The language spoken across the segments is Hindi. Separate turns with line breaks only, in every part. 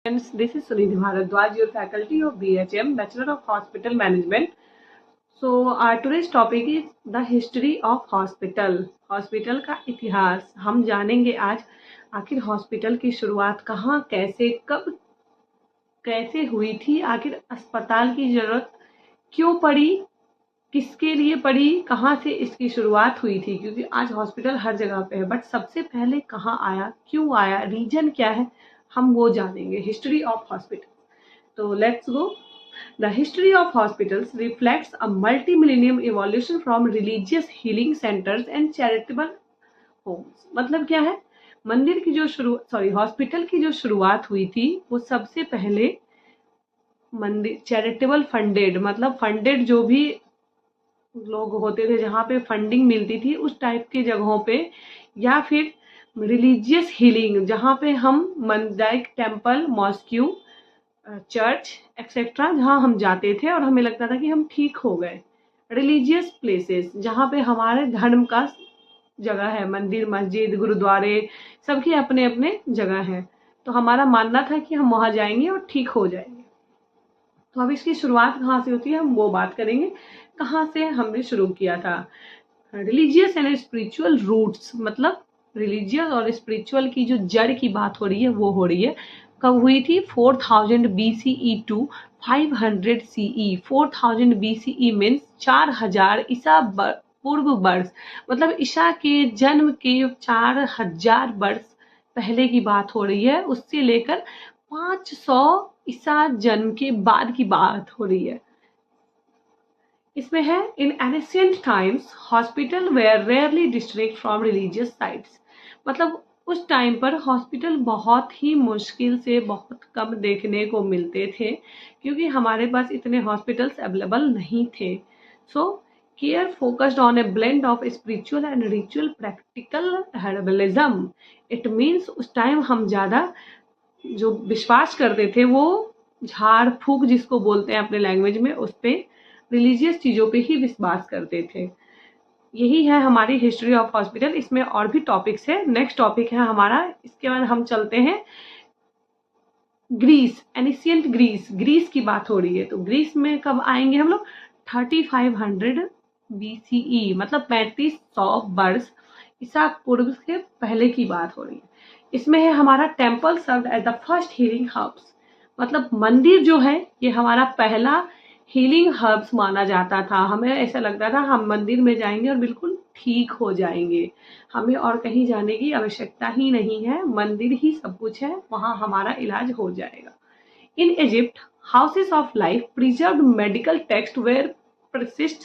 Friends, this is Sunidhi Bharadwaj, your faculty of BHM, Bachelor of Hospital Management. So, our today's topic is the history of hospital. Hospital का इतिहास हम जानेंगे आज। आखिर हॉस्पिटल की शुरुआत कहाँ, कैसे, कब, कैसे हुई थी, आखिर अस्पताल की जरूरत क्यों पड़ी, किसके लिए पड़ी, कहाँ से इसकी शुरुआत हुई थी, क्योंकि आज हॉस्पिटल हर जगह पे है। बट सबसे पहले कहाँ आया, क्यों आया, रीजन क्या है, हम वो जानेंगे। History of hospital. तो let's go. The history of hospitals reflects a multi-millennium evolution from religious healing centers and charitable homes. मतलब क्या है, मंदिर की जो हॉस्पिटल की जो शुरुआत हुई थी वो सबसे पहले मंदिर चैरिटेबल फंडेड, मतलब फंडेड जो भी लोग होते थे जहाँ पे फंडिंग मिलती थी उस टाइप के जगहों पे, या फिर रिलीजियस हीलिंग जहाँ पे हम like temple, mosque, church etcetera जहाँ हम जाते थे और हमें लगता था कि हम ठीक हो गए। रिलीजियस प्लेसेस जहाँ पे हमारे धर्म का जगह है, मंदिर, मस्जिद, गुरुद्वारे, सबके अपने अपने जगह है, तो हमारा मानना था कि हम वहाँ जाएंगे और ठीक हो जाएंगे। तो अब इसकी शुरुआत कहाँ से होती है हम वो बात करेंगे, कहाँ से हमने शुरू किया था। रिलीजियस एंड स्पिरिचुअल रूट्स, मतलब रिलीजियस और स्पिरिचुअल की जो जड़ की बात हो रही है वो हो रही है। कब हुई थी? 4000 BCE to 500 CE। 4000 BCE means 4000 ईसा पूर्व वर्ष, मतलब ईसा के जन्म के 4000 वर्ष पहले की बात हो रही है। उससे लेकर 500 ईसा जन्म के बाद की बात हो रही है। इसमें है in ancient times hospital where rarely distract from religious sites, मतलब उस टाइम पर हॉस्पिटल बहुत ही मुश्किल से बहुत कम देखने को मिलते थे, क्योंकि हमारे पास इतने हॉस्पिटल्स अवेलेबल नहीं थे। So care focused on A blend of spiritual and ritual practical herbalism. It means उस टाइम हम ज़्यादा जो विश्वास करते थे वो झाड़ फूक जिसको बोलते हैं अपने लैंग्वेज में, उस पर रिलीजियस चीज़ों पे ही विश्वास करते थे। यही है हमारी हिस्ट्री ऑफ हॉस्पिटल। इसमें और भी टॉपिक्स है। नेक्स्ट टॉपिक है हमारा, इसके बाद हम चलते हैं ग्रीस, एनिशियंट ग्रीस। ग्रीस की बात हो रही है तो ग्रीस में कब आएंगे हम लोग? 3500 BCE, मतलब 3500 वर्ष ईसा पूर्व के पहले की बात हो रही है। इसमें है हमारा temple served as the first healing hubs, मतलब मंदिर जो है ये हमारा पहला हीलिंग हर्ब्स माना जाता था। हमें ऐसा लगता था हम मंदिर में जाएंगे और बिल्कुल ठीक हो जाएंगे, हमें और कहीं जाने की आवश्यकता ही नहीं है, मंदिर ही सब कुछ है, वहाँ हमारा इलाज हो जाएगा। In Egypt houses of life preserved medical text where persist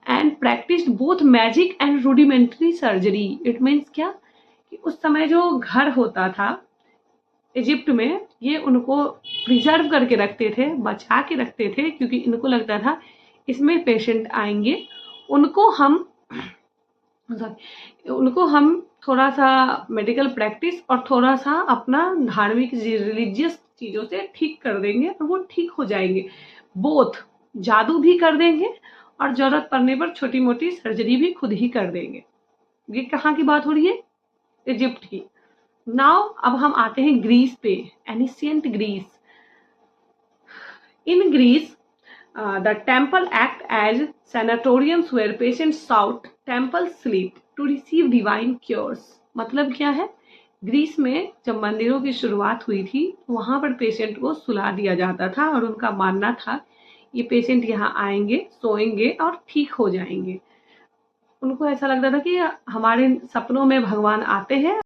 and practiced both magic and rudimentary surgery। It means क्या कि उस समय जो घर होता था इजिप्ट में, ये उनको प्रिजर्व करके रखते थे, बचा के रखते थे, क्योंकि इनको लगता था इसमें पेशेंट आएंगे, उनको हम थोड़ा सा मेडिकल प्रैक्टिस और थोड़ा सा अपना धार्मिक रिलीजियस चीज़ों से ठीक कर देंगे और वो ठीक हो जाएंगे। बोथ जादू भी कर देंगे और ज़रूरत पड़ने पर छोटी मोटी सर्जरी भी खुद ही कर देंगे। ये कहाँ की बात हो रही है? इजिप्ट की। नाउ अब हम आते हैं ग्रीस पे, ancient Greece. In Greece the temple act as sanatoriums where patients sought temple sleep to receive divine cures। मतलब क्या है? ग्रीस में जब मंदिरों की शुरुआत हुई थी वहां पर पेशेंट को सुला दिया जाता था और उनका मानना था ये पेशेंट यहाँ आएंगे, सोएंगे और ठीक हो जाएंगे। उनको ऐसा लगता था कि हमारे सपनों में भगवान आते हैं